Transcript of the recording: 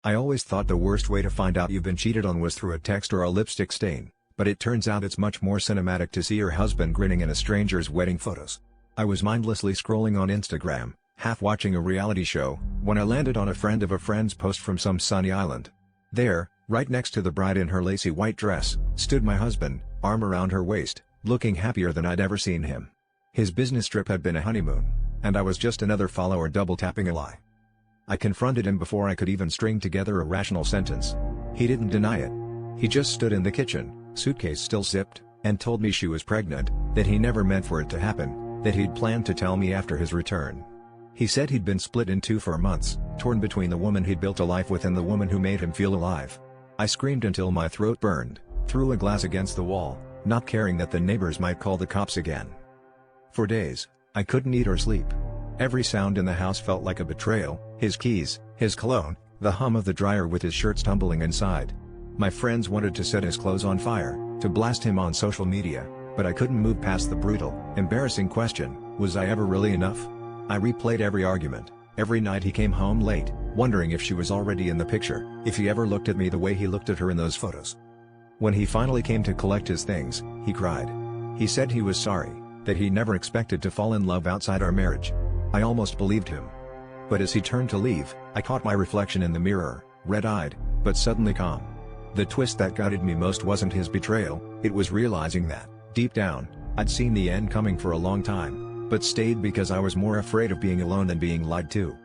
I always thought the worst way to find out you've been cheated on was through a text or a lipstick stain, but it turns out it's much more cinematic to see your husband grinning in a stranger's wedding photos. I was mindlessly scrolling on Instagram, half watching a reality show, when I landed on a friend of a friend's post from some sunny island. There, right next to the bride in her lacy white dress, stood my husband, arm around her waist, looking happier than I'd ever seen him. His business trip had been a honeymoon, and I was just another follower double-tapping a lie. I confronted him before I could even string together a rational sentence. He didn't deny it. He just stood in the kitchen, suitcase still zipped, and told me she was pregnant, that he never meant for it to happen, that he'd planned to tell me after his return. He said he'd been split in two for months, torn between the woman he'd built a life with and the woman who made him feel alive. I screamed until my throat burned, threw a glass against the wall, not caring that the neighbors might call the cops again. For days, I couldn't eat or sleep. Every sound in the house felt like a betrayal, his keys, his cologne, the hum of the dryer with his shirts tumbling inside. My friends wanted to set his clothes on fire, to blast him on social media, but I couldn't move past the brutal, embarrassing question, was I ever really enough? I replayed every argument, every night he came home late, wondering if she was already in the picture, if he ever looked at me the way he looked at her in those photos. When he finally came to collect his things, he cried. He said he was sorry, that he never expected to fall in love outside our marriage. I almost believed him. But as he turned to leave, I caught my reflection in the mirror, red-eyed, but suddenly calm. The twist that gutted me most wasn't his betrayal, it was realizing that, deep down, I'd seen the end coming for a long time, but stayed because I was more afraid of being alone than being lied to.